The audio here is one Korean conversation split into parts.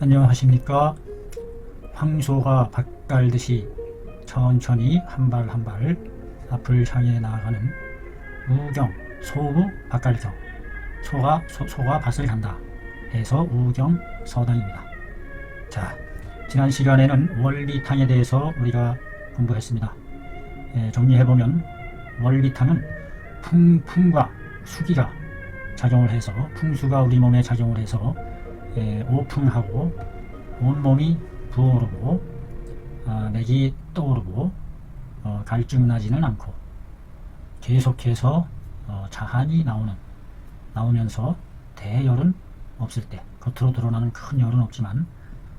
안녕하십니까. 황소가 밭 갈듯이 천천히 한 발 한 발 앞을 향해 나아가는 우경, 소우 밭갈경, 소가 밭을 간다 해서 우경 서당입니다. 자, 지난 시간에는 원리탕에 대해서 우리가 공부했습니다. 정리해보면 원리탕은 풍과 수기가 작용을 해서, 풍수가 우리 몸에 작용을 해서 오풍하고 온몸이 부어오르고 맥이 떠오르고 갈증나지는 않고 계속해서 자한이 나오면서 대열은 없을 때, 겉으로 드러나는 큰 열은 없지만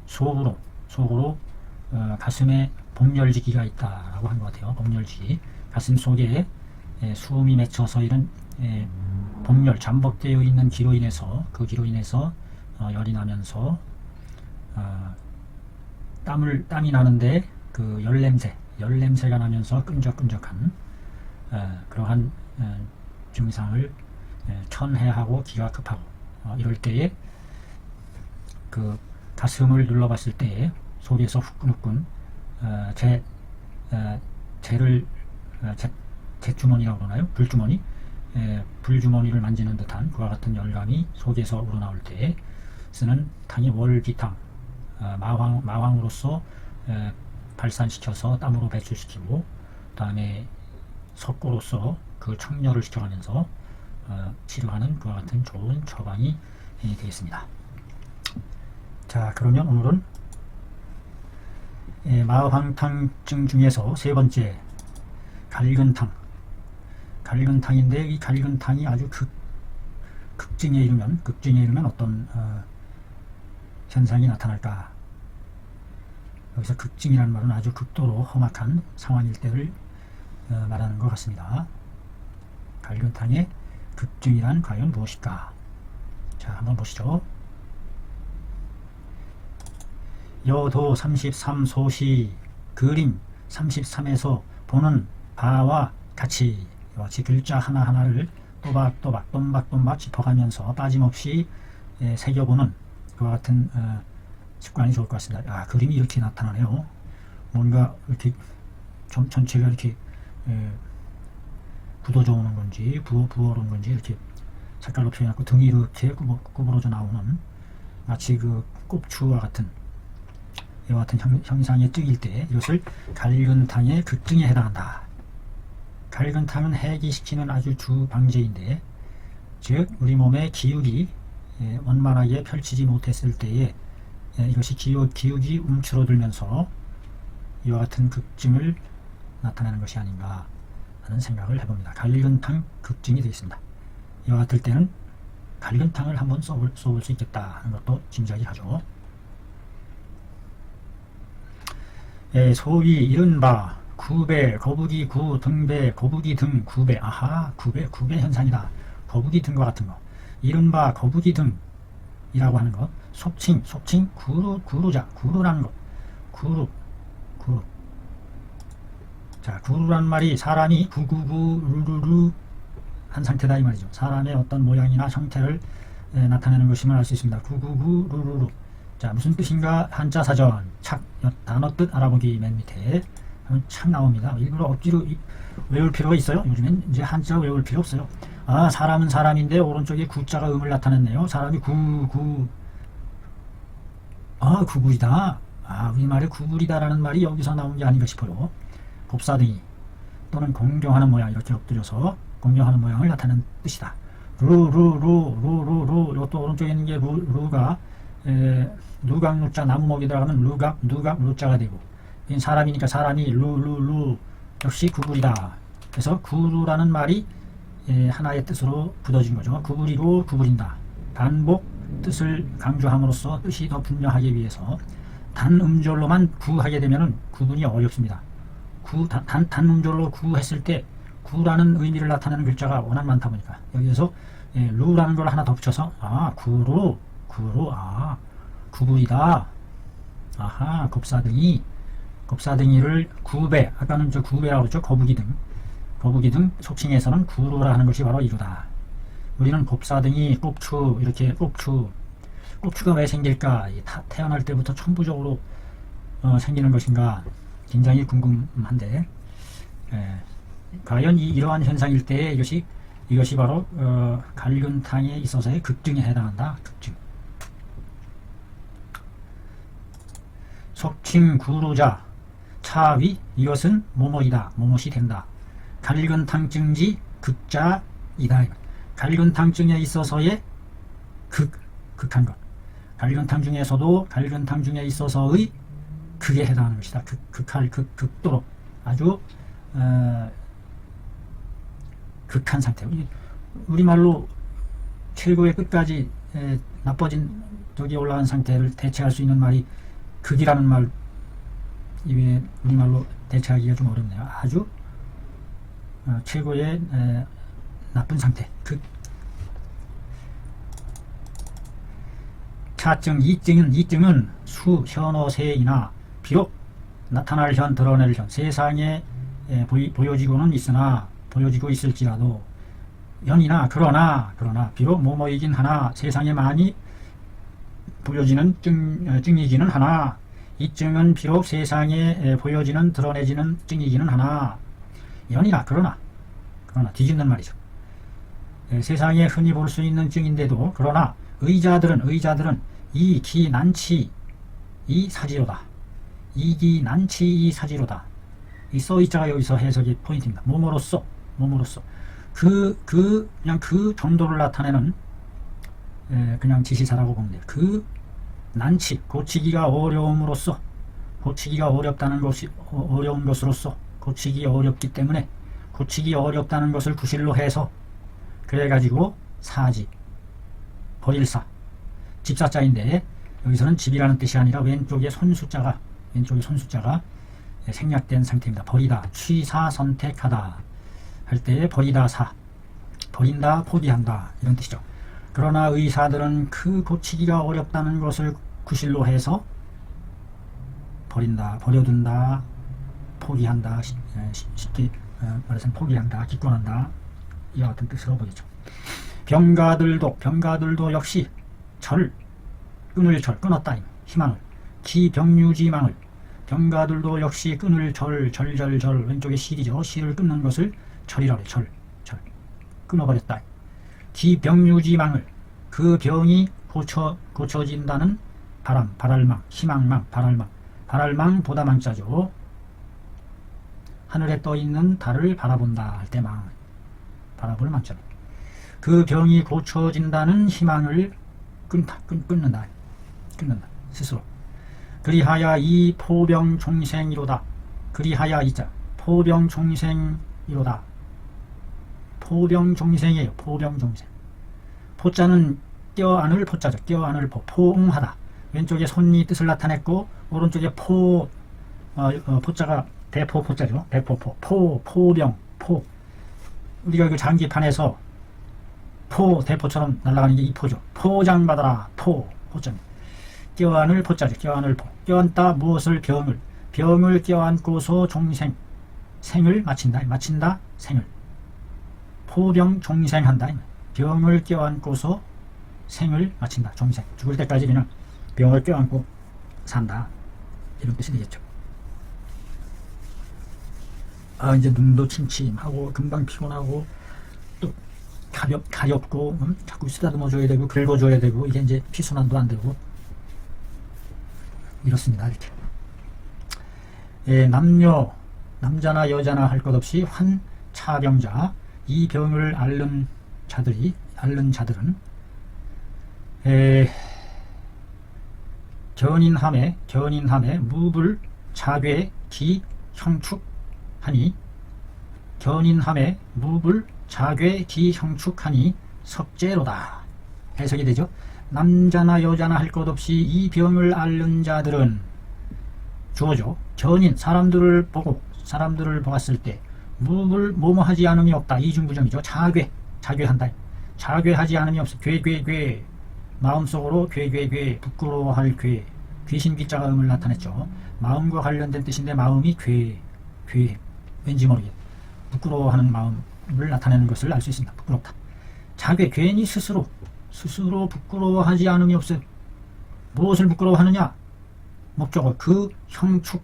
속으로 가슴에 복열지기가 있다라고 한 것 같아요. 복열지기, 가슴 속에 숨이 맺혀서 이런 복열, 잠복되어 있는 기로 인해서, 그 기로 인해서 열이 나면서 땀이 나는데 그 열냄새가 나면서 끈적끈적한 그러한 증상을 천해하고 기가 급하고 이럴 때에 그 가슴을 눌러봤을 때에 속에서 후끈후끈 재주머니라고 그러나요? 불주머니를 만지는 듯한 그와 같은 열감이 속에서 우러나올 때 쓰는 탕이 월기탕, 마황으로서 발산시켜서 땀으로 배출시키고, 그 다음에 석고로서 그 청열을 시켜가면서 치료하는 그와 같은 좋은 처방이 되겠습니다. 자, 그러면 오늘은 마황탕증 중에서 세 번째 갈근탕인데, 이 갈근탕이 아주 극증에 이르면 어떤 현상이 나타날까? 여기서 극증이라는 말은 아주 극도로 험악한 상황일 때를 말하는 것 같습니다. 갈근탕의 극증이란 과연 무엇일까? 자, 한번 보시죠. 여도 33 소시 그림 33에서 보는 바와 같이 글자 하나하나를 또박또박 짚어가면서 빠짐없이 새겨보는 그와 같은 습관이 좋을 것 같습니다. 그림이 이렇게 나타나네요. 뭔가 이렇게 전체가 이렇게 굳어져 오는 건지 부어오는 건지 이렇게 색깔로 표현하고, 등이 이렇게 구부러져 나오는 마치 그 꼽추와 같은 이와 같은 형상의 증일 때 이것을 갈근탕의 극증에 해당한다. 갈근탕은 해기시키는 아주 주방제인데, 즉 우리 몸의 기육이 원만하게 펼치지 못했을 때에 이것이 기육이 움츠러들면서 이와 같은 극증을 나타내는 것이 아닌가 하는 생각을 해봅니다. 갈근탕 극증이 되겠습니다. 이와 같을 때는 갈근탕을 한번 써볼 수 있겠다 하는 것도 짐작이 가죠. 소위 이른바 구배, 거북이 구, 등배, 거북이 등, 구배. 구배 현상이다. 거북이 등과 같은 거. 이른바 거북이 등이라고 하는 것. 속칭, 구루라는 것. 구루. 자, 구루라는 말이 사람이 구구구루루루 한 상태다 이 말이죠. 사람의 어떤 모양이나 형태를 나타내는 것임을 알 수 있습니다. 구구구루루루. 자, 무슨 뜻인가? 한자 사전 착, 단어 뜻 알아보기 맨 밑에 하면 착 나옵니다. 일부러 억지로 외울 필요가 있어요? 요즘엔 이제 한자 외울 필요 없어요. 사람은 사람인데 오른쪽에 구자가 음을 나타냈네요. 사람이 구구리다. 우리말에 구구리다라는 말이 여기서 나온 게 아닌가 싶어요. 곱사등이 또는 공경하는 모양, 이렇게 엎드려서 공경하는 모양을 나타내는 뜻이다. 이것도 오른쪽에 있는 게 루가 누각루자, 나무목이 들어가면 누각 루자가 되고, 사람이니까 사람이 루 역시 구구리다. 그래서 구루라는 말이 하나의 뜻으로 굳어진 거죠. 구구리로 구부린다. 반복 뜻을 강조함으로써 뜻이 더 분명하기 위해서 단음절로만 구하게 되면 구분이 어렵습니다. 단음절로 구했을 때 구라는 의미를 나타내는 글자가 워낙 많다 보니까 여기에서 루라는 걸 하나 더 붙여서 구부리다. 곱사등이를 구배, 아까는 저 구배라고 그랬죠. 거북이 등 속칭에서는 구루라 하는 것이 바로 이루다. 우리는 곱사등이, 꼽추, 이렇게 꼽추, 꼽추가 왜 생길까? 태어날 때부터 천부적으로 생기는 것인가? 굉장히 궁금한데, 과연 이러한 현상일 때 이것이 바로 갈근탕에 있어서의 극증에 해당한다. 극증. 속칭 구루자 차위 이것은 뭐뭐이다. 뭐뭐이 된다. 갈근탕증지 극자이다. 갈근탕증에 있어서의 극한 것. 갈근탕 중에서도 갈근탕 중에 있어서의 극에 해당하는 것이다. 극도로 아주 극한 상태. 우리말로 최고의 끝까지 나빠진 덕이 올라간 상태를 대체할 수 있는 말이 극이라는 말 이외에 우리말로 대체하기가 좀 어렵네요. 아주 최고의 나쁜 상태. 극. 차증, 이증은 수, 현어, 세이나 비록 나타날 현, 드러낼 현, 세상에 보여지고는 있으나 보여지고 있을지라도 연이나 그러나 비록 뭐뭐이긴 하나 세상에 많이 보여지는 증이기는 하나 이증은 비록 세상에 보여지는 드러내지는 증이기는 하나 연이나 그러나 뒤집는 말이죠. 세상에 흔히 볼 수 있는 증인데도 그러나 의자들은 이기 난치 이 사지로다. 이기 난치 이 사지로다. 이 써이자가 여기서 해석이 포인트입니다. 뭐뭐로써 그냥 그 정도를 나타내는 그냥 지시사라고 보면 돼요. 그 난치 고치기가 어려움으로써 고치기가 어렵다는 것이 어려운 것으로서 고치기 어렵기 때문에 고치기 어렵다는 것을 구실로 해서 그래가지고 사지 버릴사 집사자인데 여기서는 집이라는 뜻이 아니라 왼쪽에 손숫자가 생략된 상태입니다. 버리다 취사 선택하다 할 때 버리다 사 버린다 포기한다 이런 뜻이죠. 그러나 의사들은 그 고치기가 어렵다는 것을 구실로 해서 버린다 버려둔다 포기한다 쉽게 말해서 포기한다 기권한다 이와 같은 뜻으로 보이죠. 병가들도 역시 끊었다 희망을 기병유지망을 병가들도 역시 끊을 절절절 왼쪽에 실이죠. 실을 끊는 것을 절이라고 해요. 절 끊어버렸다. 기병유지망을 그 병이 고쳐진다는 발알망 희망망 발알망 보다망자죠. 하늘에 떠있는 달을 바라본다 할 때 망 바라볼 망자입니다. 그 병이 고쳐진다는 희망을 끊는다 스스로. 그리하여 이 포병종생이로다. 그리하여 이자 포병종생이로다. 포병종생이에요. 포병종생. 포자는 껴안을 포자죠. 껴안을 포옹하다. 왼쪽에 손이 뜻을 나타냈고 오른쪽에 포자가 대포 포자죠. 포병 우리가 그 장기판에서 대포처럼 날아가는 게 이 포죠. 포장받아라 포자입니다. 껴안을 포자죠. 껴안을 껴안다 무엇을 병을 껴안고서 생을 마친다 생을 포병 종생한다. 병을 껴안고서 생을 마친다. 종생 죽을 때까지 그냥 병을 껴안고 산다 이런 뜻이 되겠죠. 이제 눈도 침침하고 금방 피곤하고 또 가렵고 자꾸 쓰다듬어줘야 되고 긁어줘야 되고 이게 이제 피순환도 안 되고 이렇습니다. 이렇게 남자나 여자나 할 것 없이 환차병자 이 병을 앓는 자들은 견인함에 무불 자괴 기 형축하니 견인함에 무불 자괴 기 형축하니 석재로다 해석이 되죠. 남자나 여자나 할 것 없이 이 병을 앓는 자들은 주어죠. 견인 사람들을 보았을 때 무불 뭐뭐하지 않음이 없다. 이중부정이죠. 자괴한다. 자괴하지 않음이 없어. 괴 마음속으로 괴 부끄러워할 귀신 귀자가 음을 나타냈죠. 마음과 관련된 뜻인데 마음이 괴 왠지 모르게 부끄러워하는 마음을 나타내는 것을 알 수 있습니다. 부끄럽다. 자괴 괜히 스스로 부끄러워하지 않음이 없어요. 무엇을 부끄러워하느냐? 목적어 그 형축,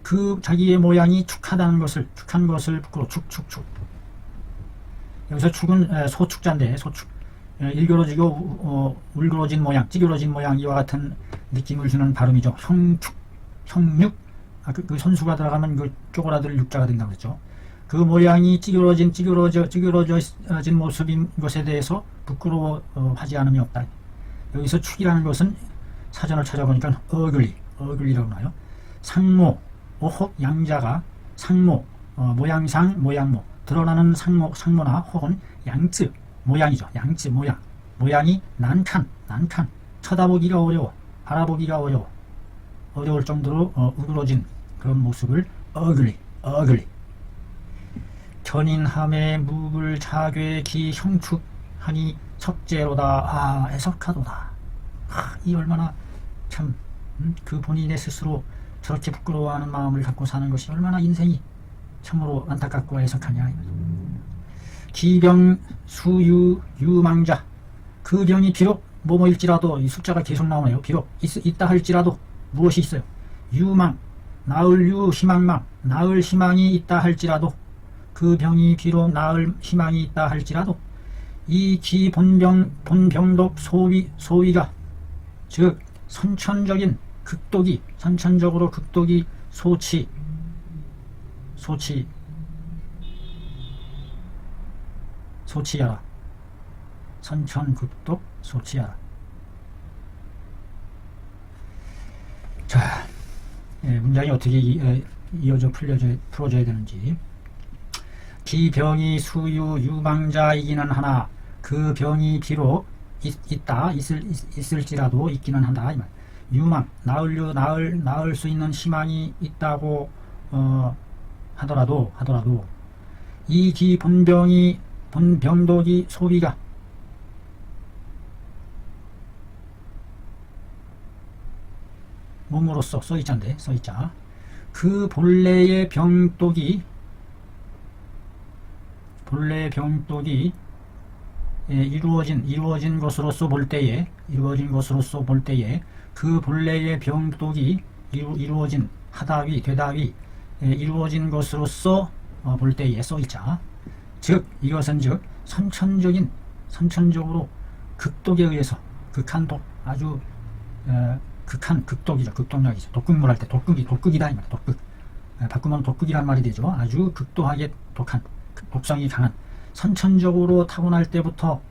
그 자기의 모양이 축하다는 것을, 축한 것을 부끄러워. 축. 여기서 축은 소축자인데, 소축. 일그러지고 울그러진 모양, 찌그러진 모양, 이와 같은 느낌을 주는 발음이죠. 형축, 형육. 그 손수가 들어가면 그 쪼그라들 육자가 된다고 그랬죠. 그 모양이 찌그러져진 모습인 것에 대해서 부끄러워하지 않음이 없다. 여기서 축이라는 것은 사전을 찾아보니까 어글리라고 나요. 상모, 오혹, 양자가 상모, 모양상, 모양모, 드러나는 상모나 혹은 양쯔, 모양이죠. 양쯔, 모양이 난칸, 쳐다보기가 어려워, 바라보기가 어려울 정도로 우그러진 그런 모습을 어글리. 견인함에 묵을 자괴 기 형축하니 척제로다. 애석하도다. 이 얼마나 참 그 본인의 스스로 저렇게 부끄러워하는 마음을 갖고 사는 것이 얼마나 인생이 참으로 안타깝고 애석하냐. 기병 수유 유망자, 그 병이 비록 뭐일지라도, 이 숫자가 계속 나오네요. 비록 있다 할지라도 무엇이 있어요? 유망, 나을 유 희망망, 나을 희망이 있다 할지라도, 그 병이 비록 나을 희망이 있다 할지라도 이 기 본병독 소위가, 즉 선천적으로 극독이 소치하라. 선천극독 소치하라. 자, 문장이 어떻게 이어져 풀어져야 되는지. 기병이 수유 유망자이기는 하나, 그 병이 비록 있을지라도 있기는 한다. 유망, 나을 수 있는 희망이 있다고 하더라도 이 기 본병독이 소위가 몸으로써 써있자인데, 써있자. 그 본래의 병독이 이루어진 것으로서 볼 때에 그 본래의 병독이 이루어진 하다위 되다위 이루어진 것으로서 볼 때에 써있자. 즉 이것은 선천적으로 극독에 의해서, 극한독, 아주 극독이죠. 극독약이죠. 독극물 할 때 독극이다 이 말이야. 독극. 바꾸면 독극이란 말이 되죠. 아주 극도하게 독한, 독성이 강한, 선천적으로 타고날 때부터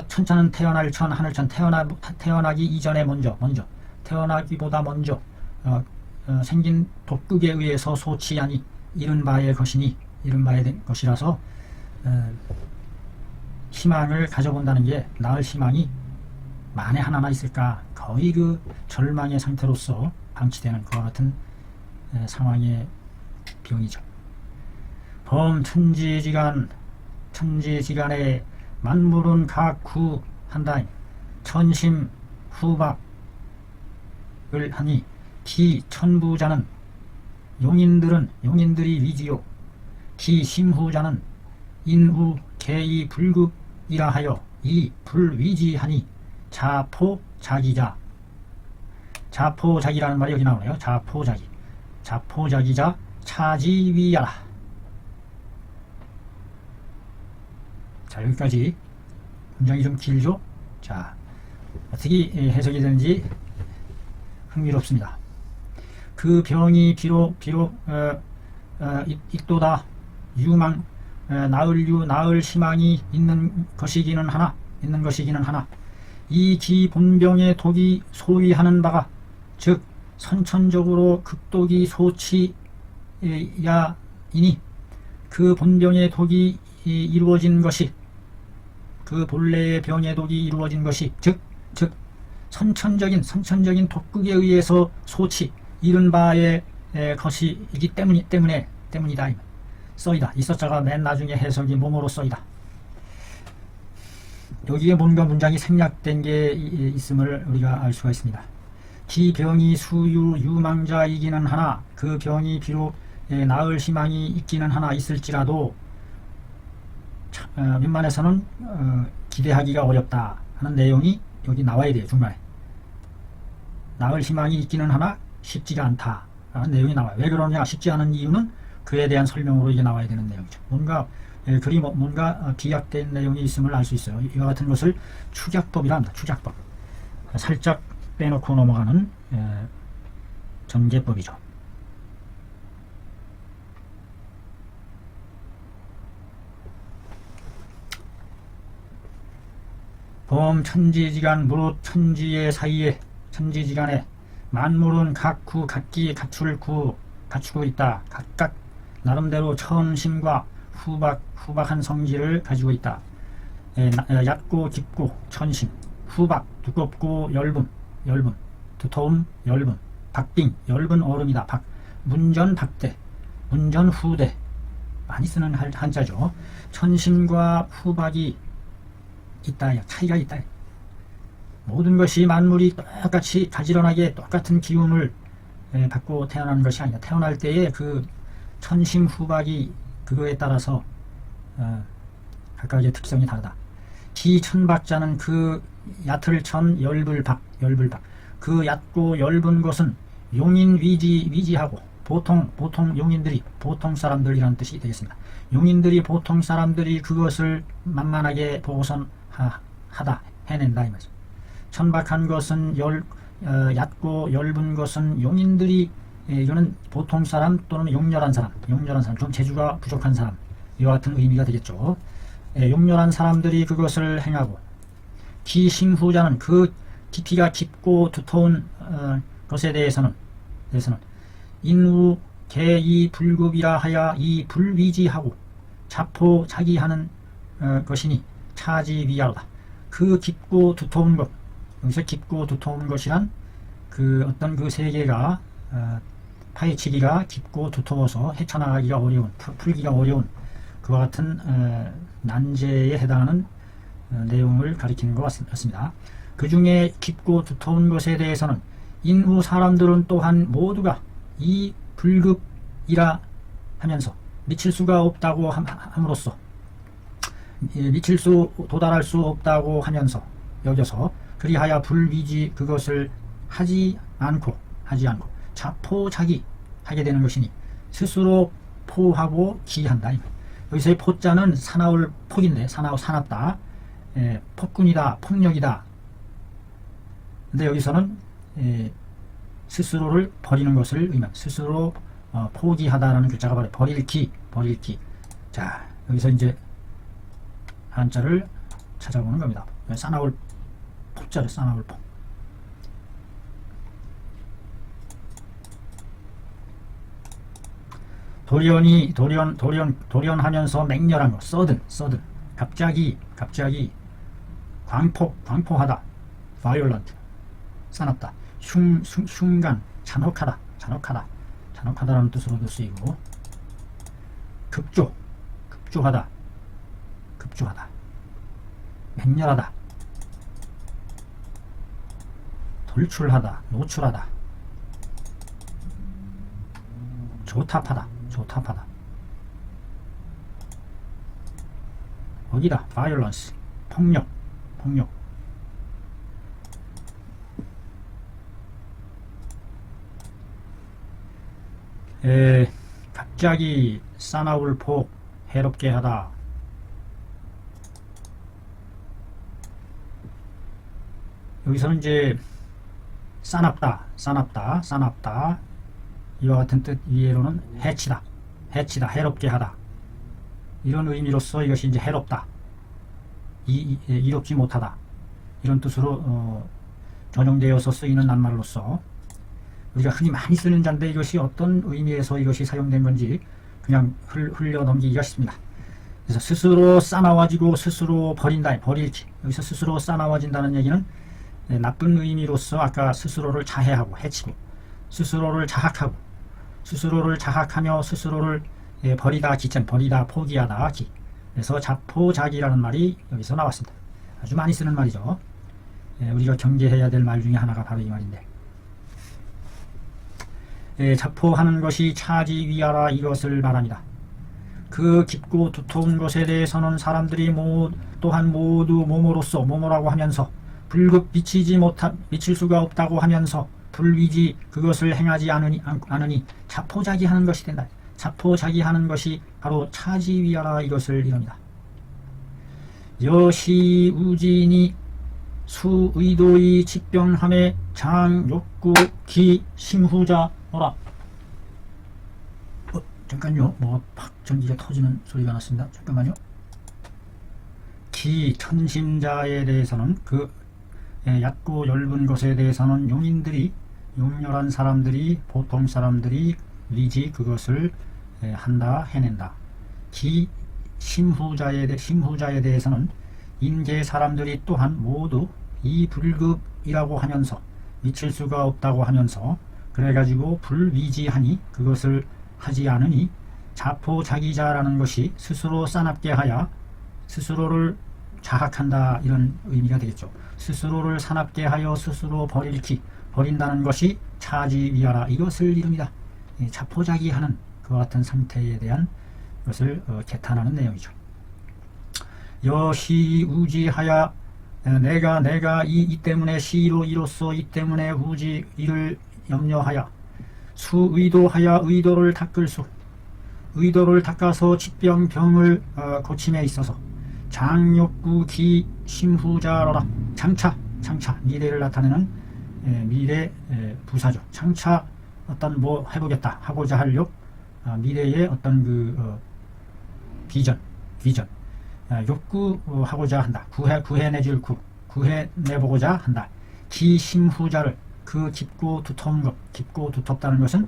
천자는 태어날 천, 하늘천, 태어나기 이전에 먼저 태어나기보다 먼저 생긴 독극에 의해서 소치하니 이른 바의 것이라서 희망을 가져본다는 게, 나을 희망이 만에 하나나 있을까, 거의 그 절망의 상태로서 방치되는 그와 같은 상황의 병이죠. 천지지간에 만물은 각구한다. 천심 후박을 하니 기 천부자는 용인들이 위지요. 기 심후자는 인후 개이 불급이라 하여 이 불위지하니 자포자기라는 말이 여기 나오네요. 자포자기자 차지위야라. 자, 여기까지 문장이 좀 길죠? 자, 어떻게 해석이 되는지 흥미롭습니다. 그 병이 비록 있도다 유망, 나을 희망이 있는 것이기는 하나 이 기 본병의 독이 소위하는 바가, 즉 선천적으로 극독이 소치야이니 그 본병의 독이 이루어진 것이, 그 본래의 병의 독이 이루어진 것이, 즉 선천적인 독극에 의해서 이른 바의 것이기 때문이다. 써이다. 이 써자가 맨 나중에 해석이 몸으로 써이다. 여기에 뭔가 문장이 생략된 게 있음을 우리가 알 수가 있습니다. 기병이 수유 유망자이기는 하나, 그 병이 비록 나을 희망이 있기는 하나 있을지라도 웬만해서는 기대하기가 어렵다 하는 내용이 여기 나와야 돼요. 중간에. 나을 희망이 있기는 하나 쉽지가 않다 라는 내용이 나와요. 왜 그러냐, 쉽지 않은 이유는 그에 대한 설명으로 이게 나와야 되는 내용이죠. 뭔가 글이 뭔가 비약된 내용이 있음을 알 수 있어요. 이와 같은 것을 축약법이라 합니다. 축약법. 살짝 빼놓고 넘어가는 전개법이죠. 범 천지지간 무릇 천지의 사이에 천지지간에 만물은 각구 각기 갖추고 있다. 각각 나름대로 처음심과 후박한 성질을 가지고 있다. 얕고 깊고 천심, 후박 두껍고 엷음, 두터움 엷음, 박빙 엷은 얼음이다. 문전 박대, 문전 후대, 많이 쓰는 한자죠. 천심과 후박이 있다, 차이가 있다. 모든 것이 만물이 똑같이 가지런하게 똑같은 기운을 받고 태어나는 것이 아니다. 태어날 때의 그 천심 후박이 그거에 따라서 각각의 특성이 다르다. 기천박자는 그 얕을 천 열불박, 그 얕고 엷은 것은 용인 위지하고 보통 용인들이 보통 사람들이라는 뜻이 되겠습니다. 용인들이 보통 사람들이 그것을 만만하게 보고선 하다 해낸다 이 말이죠. 천박한 것은 얕고 엷은 것은 용인들이 이거는 보통 사람 또는 용렬한 사람 좀 재주가 부족한 사람 이와 같은 의미가 되겠죠. 용렬한 사람들이 그것을 행하고 기심후자는 그 깊이가 깊고 두터운 것에 대해서는 인우 개이 불급이라 하여 이 불위지하고 자포자기하는 것이니 차지위하로다. 그 깊고 두터운 것, 여기서 깊고 두터운 것이란 그 어떤 그 세계가 파헤치기가 깊고 두터워서 헤쳐나가기가 어려운, 풀기가 어려운 그와 같은 난제에 해당하는 내용을 가리키는 것 같습니다. 그 중에 깊고 두터운 것에 대해서는 인후 사람들은 또한 모두가 이 불급이라 하면서 미칠 수가 없다고 함으로써 도달할 수 없다고 하면서 여겨서 그리하여 불위지 그것을 하지 않고 자포자기 하게 되는 것이니 스스로 포하고 기한다. 여기서의 포자는 사나울 폭인데 사납다, 폭군이다, 폭력이다. 근데 여기서는 스스로를 버리는 것을 의미합니다. 스스로 포기하다라는 글자가 바로 버릴기. 자, 여기서 이제 한자를 찾아보는 겁니다. 싸나울 폭자를 싸나울 폭. 돌연하면서 맹렬한 거, 서든 갑자기 광포하다, violent 싸납다, 흉간 잔혹하다라는 뜻으로도 쓰이고, 급조하다, 맹렬하다, 돌출하다, 노출하다, 조탑하다, 어기다, violence, 폭력. 갑자기 싸나울 폭, 해롭게 하다. 여기서는 이제 싸납다 이와 같은 뜻 이해로는 해치다, 해롭게 하다 이런 의미로서 이것이 이제 해롭다, 이롭지 못하다 이런 뜻으로 전용되어서 쓰이는 낱말로서 우리가 흔히 많이 쓰는 자인데 이것이 어떤 의미에서 이것이 사용된 건지 그냥 흘려 넘기기가 쉽습니다. 그래서 스스로 싸나워지고 스스로 버릴기. 여기서 스스로 싸나워진다는 얘기는 나쁜 의미로서 아까 스스로를 자해하고 해치고 스스로를 자학하며 스스로를 버리다 포기하다 기. 그래서 자포자기라는 말이 여기서 나왔습니다. 아주 많이 쓰는 말이죠. 우리가 경계해야 될 말 중에 하나가 바로 이 말인데, 자포하는 것이 차지위하라 이것을 말합니다. 그 깊고 두터운 것에 대해서는 사람들이 또한 모두 모모라고 하면서 불급 미칠 수가 없다고 하면서 불위지 그것을 행하지 않으니 자포자기하는 것이 된다. 자포자기하는 것이 바로 차지위하라 이것을 이릅니다. 여시우진이 수의도의 직병함에 장욕구 기 심후자어라. 잠깐요. 뭐 팍 전기가 터지는 소리가 났습니다. 잠깐만요. 기 천심자에 대해서는 그 얕고 엷은 것에 대해서는 용렬한 사람들이 보통 사람들이 위지 그것을 한다 해낸다. 기 심후자에 대해서는 인계 사람들이 또한 모두 이 불급이라고 하면서 미칠 수가 없다고 하면서 그래가지고 불위지하니 그것을 하지 않으니 자포자기자라는 것이 스스로 싸납게 하여 스스로를 자학한다 이런 의미가 되겠죠. 스스로를 사납게 하여 스스로 버린다는 것이 차지위하라 이것을 이릅니다. 자포자기하는 그와 같은 상태에 대한 것을 개탄하는 내용이죠. 여시우지하야 내가 이 때문에 시로 이로써 이 때문에 우지 이를 염려하여 수의도하여 의도를 닦아서疾병을 고침에 있어서 장욕구 기 심후자로라. 장차 미래를 나타내는 미래 부사죠. 장차 어떤 뭐 해보겠다 하고자 할 욕, 미래의 어떤 그 비전 욕구하고자 한다. 구해내줄 구해내보고자 한다. 기심후자를 그 깊고 두터운 것, 깊고 두텁다는 것은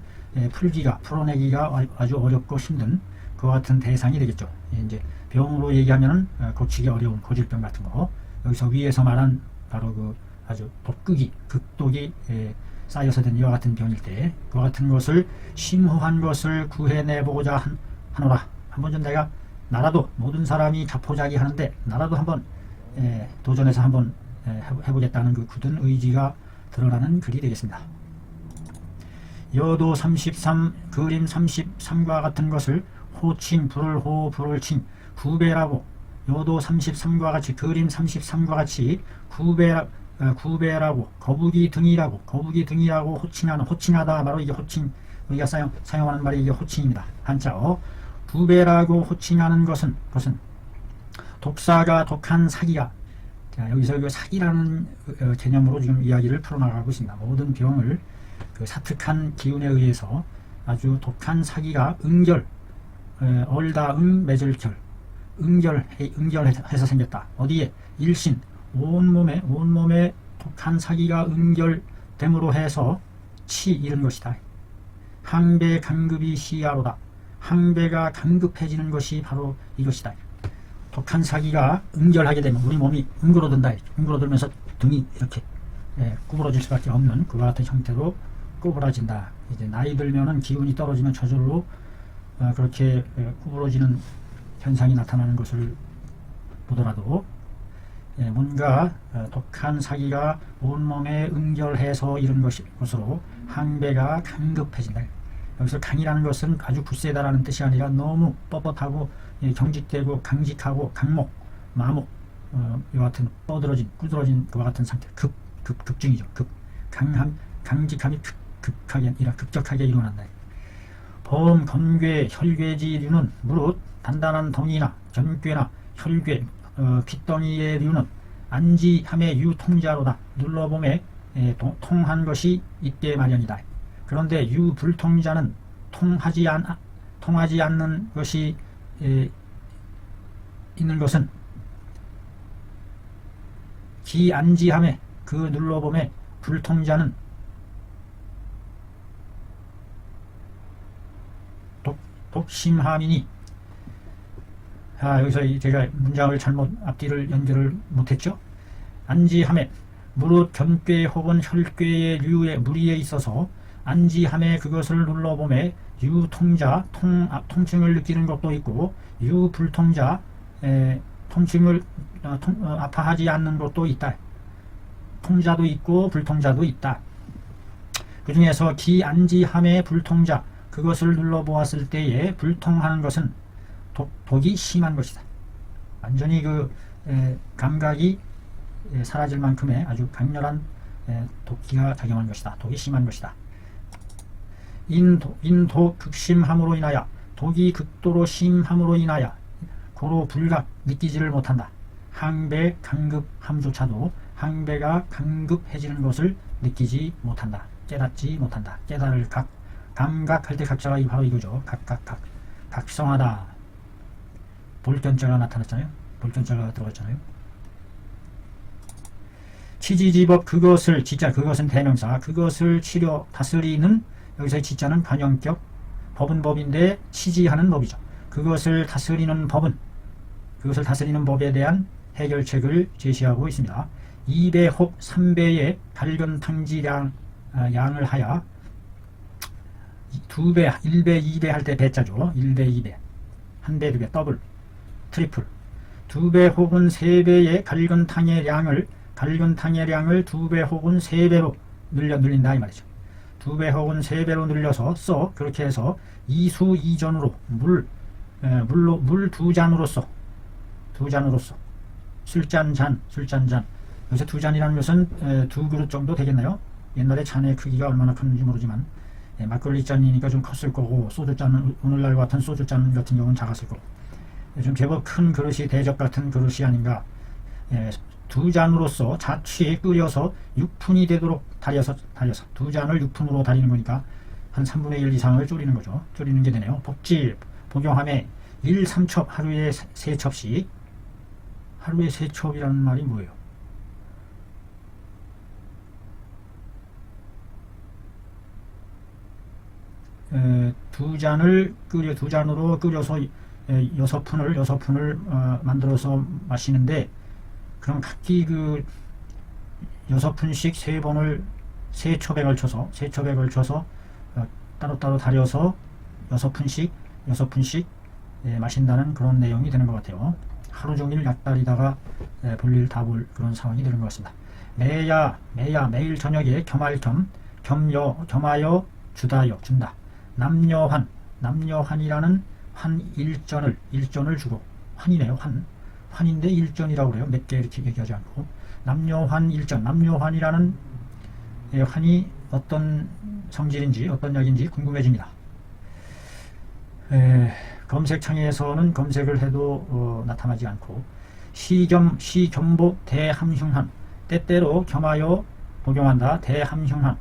풀어내기가 아주 어렵고 힘든 그와 같은 대상이 되겠죠. 이제 병으로 얘기하면은 고치기 어려운 고질병 같은 거. 여기서 위에서 말한 바로 그 아주 극독이 쌓여서 된 이와 같은 병일 때 그와 같은 것을 심후한 것을 구해내보고자 하노라. 한번 좀 내가 나라도 모든 사람이 자포자기 하는데 나라도 한번 도전해서 한번 해보겠다는 그 굳은 의지가 드러나는 글이 되겠습니다. 여도 33 그림 33과 같은 것을 호칭 불을 칭 구배라고 여도 33과 같이 그림 33과 같이 구배라고 거북이 등이라고 호칭하다 바로 이게 호칭 우리가 사용하는 말이 이게 호칭입니다. 한자어 구배라고 호칭하는 것은 독사가 독한 사기가 자, 여기서 그 사기라는 개념으로 지금 이야기를 풀어나가고 있습니다. 모든 병을 그 사특한 기운에 의해서 아주 독한 사기가 얼다응 매절결 응결해서 생겼다. 어디에? 일신 온몸에 독한 사기가 응결됨으로 해서 이런 것이다. 항배 강급이 시야로다. 항배가 강급해지는 것이 바로 이것이다. 독한 사기가 응결하게 되면 우리 몸이 응그러든다. 응그러들면서 등이 이렇게 구부러질 수밖에 없는 그와 같은 형태로 구부러진다. 이제 나이 들면은 기운이 떨어지면 저절로 그렇게 구부러지는 현상이 나타나는 것을 보더라도 뭔가 독한 사기가 온몸에 응결해서 이런 것으로 항배가 강급해진다. 여기서 강이라는 것은 아주 굳세다라는 뜻이 아니라 너무 뻣뻣하고 경직되고 강직하고 강목, 마목 이와 같은 뻗어진 구드러진 그와 같은 상태 급증이죠. 강직함이 급격하게 일어난다. 범, 건괴, 혈괴지류는 무릇 단단한 덩이나 견괴나 혈괴, 핏덩이의 류는 안지함의 유통자로다. 눌러봄에 통한 것이 있게 마련이다. 그런데 유불통자는 통하지 않는 것이 있는 것은 기안지함에 그 눌러봄에 불통자는 독심함이니 여기서 제가 문장을 잘못 앞뒤를 연결을 못했죠. 안지함에 무릇 견괴 혹은 혈괴의 류의 무리에 있어서 안지함에 그것을 눌러봄에 유통자 통증을 느끼는 것도 있고 유불통자 통증을 아파하지 않는 것도 있다. 통자도 있고 불통자도 있다. 그 중에서 기안지함의 불통자 그것을 눌러보았을 때에 불통하는 것은 독이 심한 것이다. 완전히 그 감각이 사라질 만큼의 아주 강렬한 독기가 작용한 것이다. 독이 심한 것이다. 인도 극심함으로 인하여 독이 극도로 심함으로 인하여 고로 불각 느끼지를 못한다. 항배 강급함조차도 항배가 강급해지는 것을 느끼지 못한다. 깨닫지 못한다. 깨달을 각 감각할 때 각자가 바로 이거죠. 각성하다. 볼견자가 나타났잖아요. 볼견자가 들어갔잖아요. 치지지법 그것을 지자 그것은 대명사 그것을 치려 다스리는 여기서의 지자는 관용격 법은 법인데 치지하는 법이죠. 그것을 다스리는 법은 그것을 다스리는 법에 대한 해결책을 제시하고 있습니다. 2배 혹 3배의 발견탕지량 양을 하여 2배, 1배, 2배 할 때 배자죠. 1배, 2배, 1배, 2배, 더블, 트리플 2배 혹은 3배의 갈근탕의 양을 2배 혹은 3배로 늘린다 이 말이죠. 2배 혹은 3배로 늘려서 그렇게 해서 이수 이전으로 물 2잔으로써 술잔 여기서 2잔이라는 것은 2그릇 정도 되겠나요? 옛날에 잔의 크기가 얼마나 큰지 모르지만 막걸리 잔이니까 좀 컸을 거고 소주잔은 오늘날 같은 소주잔 같은 경우는 작았을 거고 좀 제법 큰 그릇이 대접 같은 그릇이 아닌가. 2잔으로서 자취에 끓여서 6푼이 되도록 달여서 2잔을 6푼으로 달이는 거니까 한 3분의 1 이상을 줄이는 거죠. 줄이는 게 되네요. 복질 복용함에 1, 3첩 하루에 3첩씩 하루에 3첩이라는 말이 뭐예요? 두 잔으로 끓여서 6푼을 만들어서 마시는데 그럼 각기 6푼씩 3첩에 걸쳐서 따로따로 달여서 6푼씩 마신다는 그런 내용이 되는 것 같아요. 하루 종일 약달이다가 볼일 다 볼 그런 상황이 되는 것 같습니다. 매야 매일 저녁에 겸하여 준다. 남녀환이라는 일전을 주고 환이네요. 환인데 일전이라고 그래요. 몇 개 이렇게 얘기하지 않고 남녀환이라는 환이 어떤 성질인지 어떤 약인지 궁금해집니다. 검색창에서는 검색을 해도 나타나지 않고 시겸보 대함흉한 때때로 겸하여 복용한다. 대함흉한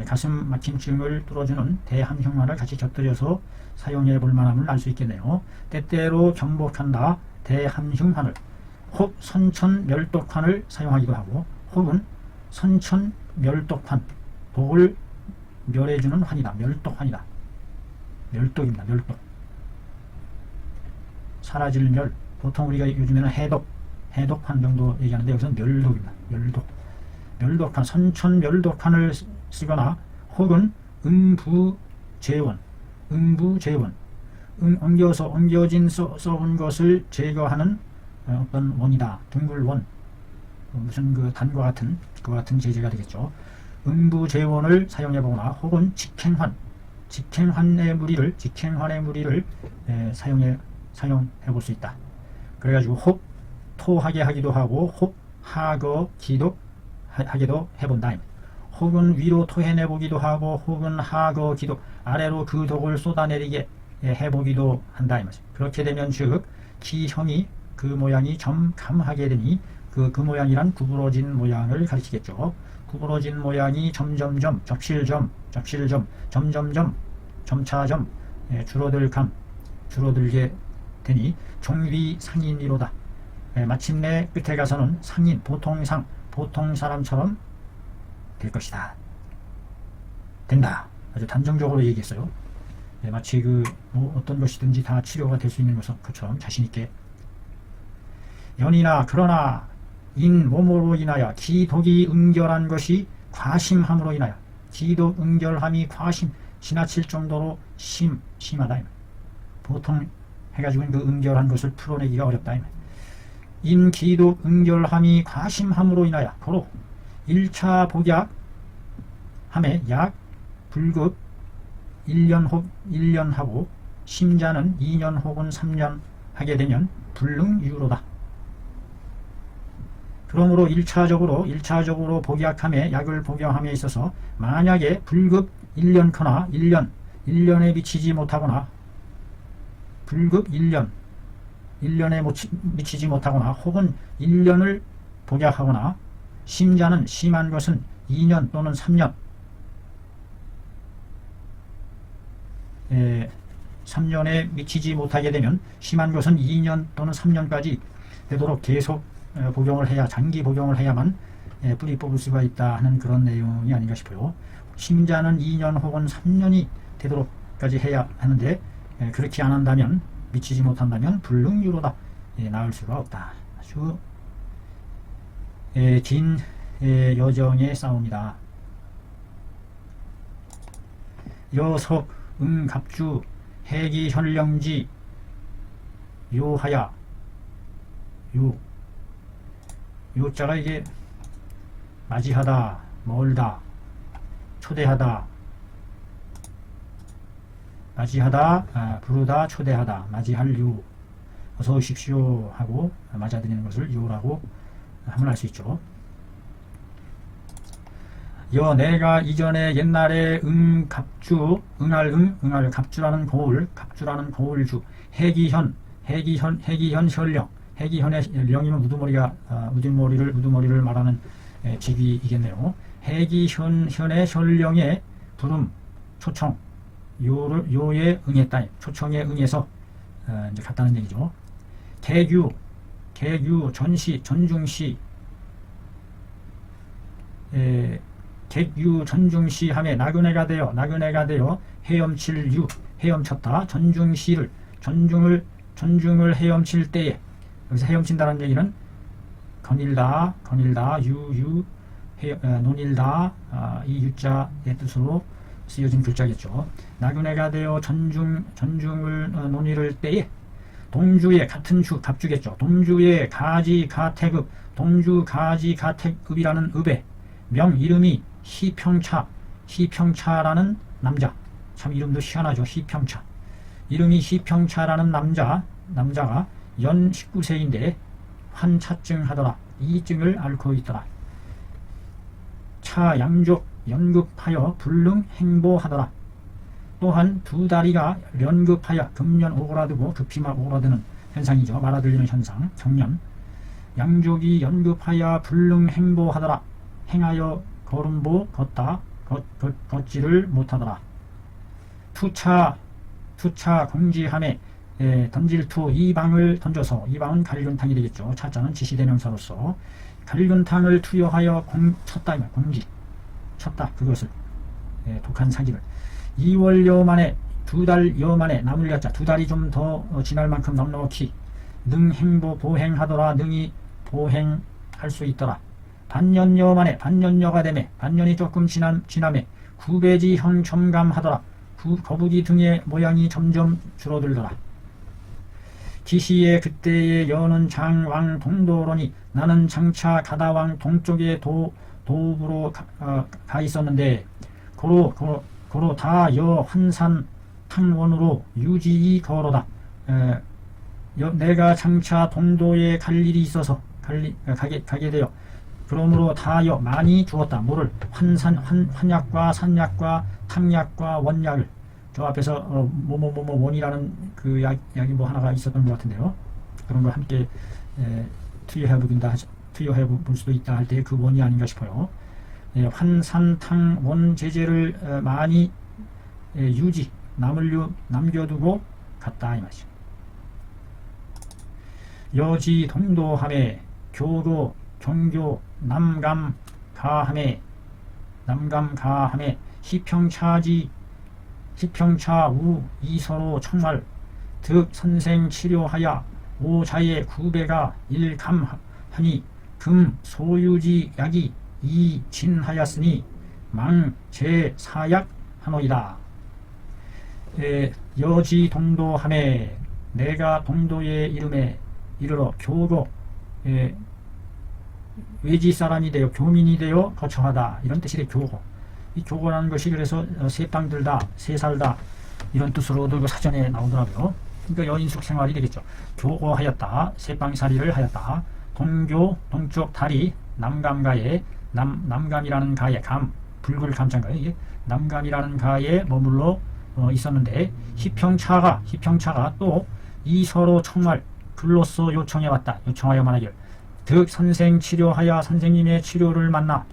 가슴 막힘증을 뚫어주는 대함흉환을 같이 곁들여서 사용해 볼 만함을 알 수 있겠네요. 때때로 겸복한다. 대함흉환을 혹 선천멸독환을 사용하기도 하고 혹은 선천멸독환 독을 멸해주는 환이다. 멸독환이다. 멸독입니다. 멸독 사라질 멸 보통 우리가 요즘에는 해독환 정도 얘기하는데 여기서는 멸독입니다. 멸독환 선천멸독환을 쓰거나 혹은 음부제원 엉겨진 썩은 것을 제거하는 어떤 원이다. 둥글원 무슨 단과 같은 제재가 되겠죠. 음부제원을 사용해보거나 혹은 직행환의 무리를 사용해볼 수 있다. 그래가지고 혹 토하게 하기도 하고 혹 하거 기독하게도 해본다. 혹은 위로 토해내보기도 하고 혹은 하거 기독 아래로 그 독을 쏟아내리게 해보기도 한다. 그렇게 되면 즉 기형이 그 모양이 점감하게 되니 그 모양이란 구부러진 모양을 가리키겠죠. 구부러진 모양이 점점점 점점점 점차점 줄어들게 되니 종위상인이로다. 마침내 끝에 가서는 상인 보통 사람처럼 될 것이다. 된다. 아주 단정적으로 얘기했어요. 마치 어떤 것이든지 다 치료가 될 수 있는 것처럼 자신있게. 연이나 그러나 몸으로 인하여 기독이 응결한 것이 과심함으로 인하여 기독 응결함이 지나칠 정도로 심하다. 보통 해가지고는 그 응결한 것을 풀어내기가 어렵다. 기독 응결함이 과심함으로 인하여 고로 1차 복약함에 약 불급 1년 하고 심자는 2년 혹은 3년 하게 되면 불능유로다. 그러므로 1차적으로 복약함에 약을 복용함에 있어서 만약에 불급 1년커나 1년에 미치지 못하거나 불급 1년에 미치지 못하거나 혹은 1년을 복약하거나 심자는 심한 것은 2년 또는 3년 3년에 미치지 못하게 되면 심한 것은 2년 또는 3년까지 되도록 계속 복용을 해야 장기 복용을 해야만 뿌리 뽑을 수가 있다 하는 그런 내용이 아닌가 싶어요. 심자는 2년 혹은 3년이 되도록까지 해야 하는데 그렇게 안 한다면 미치지 못한다면 불능유로다. 나을 수가 없다. 아주 긴 여정의 싸움이다. 여석 응갑주 해기현령지 요하야 요자가 이게 맞이하다, 멀다, 초대하다, 맞이하다, 부르다, 초대하다, 맞이할 요, 어서 오십시오 하고 맞아들이는 것을 요라고 하면 알 수 있죠. 내가 이전에 옛날에 갑주, 응할 갑주라는 고을주, 해기현 현령, 해기현의 령이면 우두머리를 말하는 직위이겠네요. 해기현의 현령의 부름, 초청, 요에 응했다. 초청에 응해서 이제 갔다는 얘기죠. 개규, 전시, 전중시, 객유 전중시 함에 나그네가 되어 헤엄칠 헤엄쳤다. 전중을 헤엄칠 때에, 여기서 헤엄친다는 얘기는 거닐다, 논일다, 이 유자의 뜻으로 쓰여진 글자겠죠. 나그네가 되어 전중을 논의를 때에 동주의 같은 주, 갑주겠죠. 동주의 가지 가택읍, 동주 가지 가택읍이라는 읍에 명 이름이 희평차라는 남자. 참 이름도 희한하죠. 희평차. 이름이 희평차라는 남자가 연 19세인데 환차증 하더라. 이증을 앓고 있더라. 차 양족 연급하여 불능 행보하더라. 또한 두 다리가 연급하여 금년 오그라들고 급히 막 오그라드는 현상이죠. 말아들리는 현상. 정년. 양족이 연급하여 불능 행보하더라. 행하여 걸음보 걷지를 못하더라. 투차 공지함에 던질 투 이방을 던져서, 이방은 갈근탕이 되겠죠. 차자는 지시대명사로서 갈근탕을 투여하여 쳤다. 쳤다. 그것을 독한 사기를 2월여 만에, 2달여 만에, 나물려자 2달이 좀 더 지날 만큼 넉넉히 능행보 보행하더라. 능히 보행할 수 있더라. 반년여 만에, 반년여가 되매, 반년이 조금 지남에 구배지형 점감하더라. 거북이 등의 모양이 점점 줄어들더라. 기시에 그때의 여는 장왕 동도로니 나는 장차 가다왕 동쪽의 도읍으로 가 있었는데 고로 다 여 환산 탕원으로 유지이 거로다. 내가 장차 동도에 갈 일이 있어서 가게 되어 그러므로 다여 많이 주었다. 뭐를? 환약과 산약과 탕약과 원약을. 저 앞에서 원이라는 그 약이 뭐 하나가 있었던 것 같은데요. 그런 걸 함께 투여해 볼 수도 있다 할 때 그 원이 아닌가 싶어요. 환산탕 원 제재를 많이 남겨두고 갔다 이 말이죠. 여지 동도함에 교도 경교 남감 가함에 희평차 우 이서로 청말 득 선생 치료하야 오자의 구배가 일감하니 금 소유지 약이 이진하였으니 망 제사약 하노이다. 여지 동도함에 내가 동도의 이름에 이르러 교도 외지 사람이 되어 교민이 되어 거처하다 이런 뜻이 돼. 이 교고라는 것이 그래서 세땅들다, 세살다 이런 뜻으로도 그 사전에 나오더라고요. 그러니까 여인숙 생활이 되겠죠. 교고하였다, 세빵살이를 하였다, 동교 동쪽 다리 남감가에 남감이라는 가에 붉을 감자인가요? 이게 남감이라는 가에 머물러 있었는데 희평차가 또 이 서로 총알 글로써 요청하여 말하길 득 선생 치료하여 선생님의 치료를 만나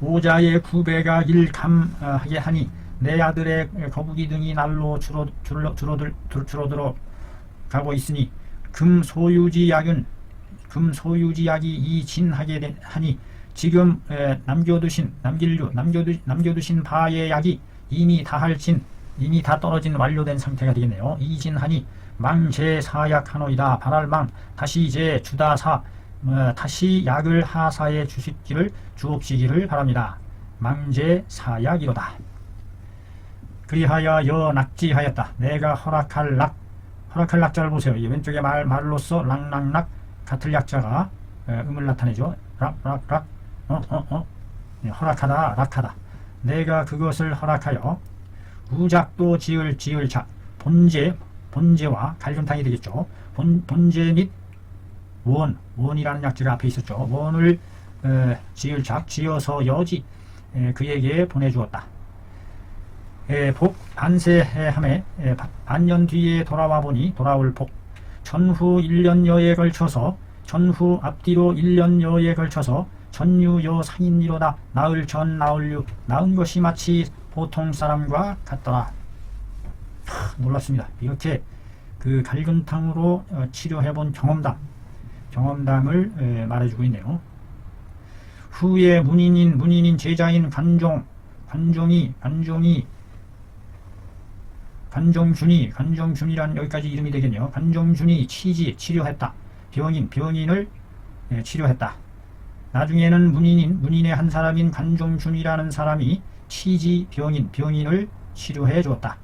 오자의 구배가 일감하게 하니 내 아들의 거북이 등이 날로 줄어들어 가고 있으니 금 소유지 약이 이진하게 하니 지금 남겨두신 바의 약이 이미 다 떨어진 완료된 상태가 되겠네요. 이진하니 망제사약하노이다. 발할망 다시 이제 주다사 다시 약을 하사에 주옵시기를 바랍니다. 망제사약이로다. 그리하여 낙지하였다. 내가 허락할 낙자를 보세요. 이 왼쪽에 말로써 락락락 같을 약자가 음을 나타내죠. 락락락 허락하다 락하다. 내가 그것을 허락하여 우작도 지을 작 본제와 갈균탕이 되겠죠. 본제 및 원이라는 약자가 앞에 있었죠. 원을 지을 작 지어서 여지 그에게 보내주었다. 복 반세함에 반년 뒤에 돌아올 복 전후 1년여에 걸쳐서 앞뒤로 1년여에 걸쳐서 전유여 상인이로다. 나을 전 나을류 나은 것이 마치 보통 사람과 같더라. 놀랍습니다. 이렇게 그 갈근탕으로 치료해본 경험담을 말해주고 있네요. 후에 문인인 제자인 관종준이란 여기까지 이름이 되겠네요. 관종준이 치료했다. 병인을 치료했다. 나중에는 문인의 한 사람인 관종준이라는 사람이 병인을 치료해 주었다.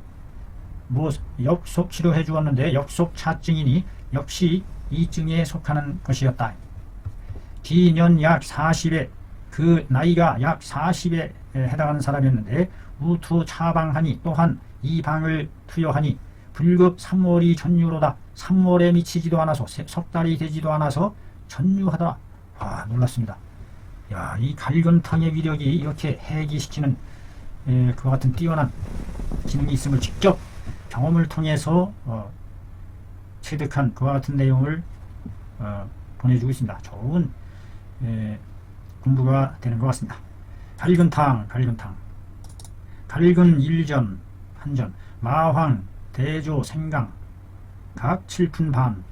역속 치료해 주었는데 역속차증이니 역시 이 증에 속하는 것이었다. 기년 약 40에 그 나이가 약 40에 해당하는 사람이었는데 우투 차방하니 또한 이 방을 투여하니 불급 3월이 전유로다. 3월에 미치지도 않아서 석 달이 되지도 않아서 전유하더라. 와, 놀랐습니다. 야, 이 갈근탕의 위력이 이렇게 해기시키는 그와 같은 뛰어난 기능이 있음을 직접 경험을 통해서 체득한 그와 같은 내용을 보내주고 있습니다. 좋은 공부가 되는 것 같습니다. 갈근 일전 한전 마황 대조 생강 각 7푼 반.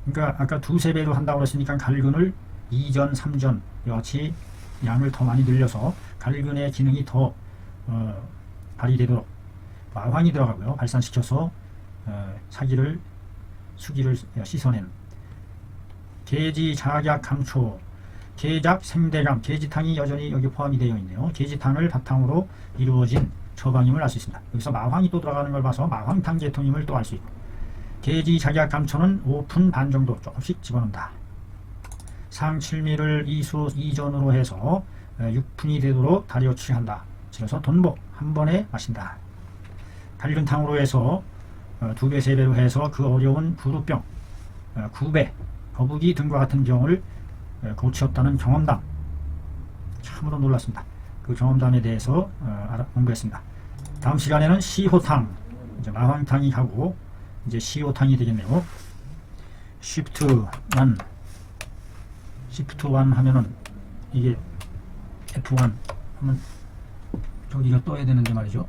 그러니까 아까 두세 배로 한다고 그랬으니까 갈근을 2전 3전 여치 양을 더 많이 늘려서 갈근의 기능이 더 발휘되도록 마황이 들어가고요. 발산시켜서 수기를 씻어낸 계지 작약 감초 계작 생대감 계지탕이 여전히 여기 포함이 되어 있네요. 계지탕을 바탕으로 이루어진 처방임을 알 수 있습니다. 여기서 마황이 또 들어가는 걸 봐서 마황탕 계통임을 또 알 수 있고 계지 작약 감초는 5푼 반 정도 조금씩 집어넣는다. 상칠미를 2전으로 해서 6푼이 되도록 다려 취한다. 그래서 돈복 한 번에 마신다. 갈근탕으로 해서 2배 3배로 해서 그 어려운 부루병 9배 거북이 등과 같은 병을 고치었다는 경험담. 참으로 놀랐습니다. 그 경험담에 대해서 공부했습니다. 다음 시간에는 시호탕, 이제 마황탕이 가고 이제 시호탕이 되겠네요. Shift 1 하면은 이게 F1 하면 저기가 떠야 되는데 말이죠.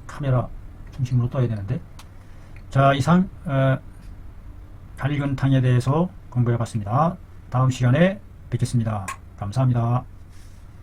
카메라 중심으로 떠야 되는데. 자, 이상 갈근탕에 대해서 공부해 봤습니다. 다음 시간에 뵙겠습니다. 감사합니다.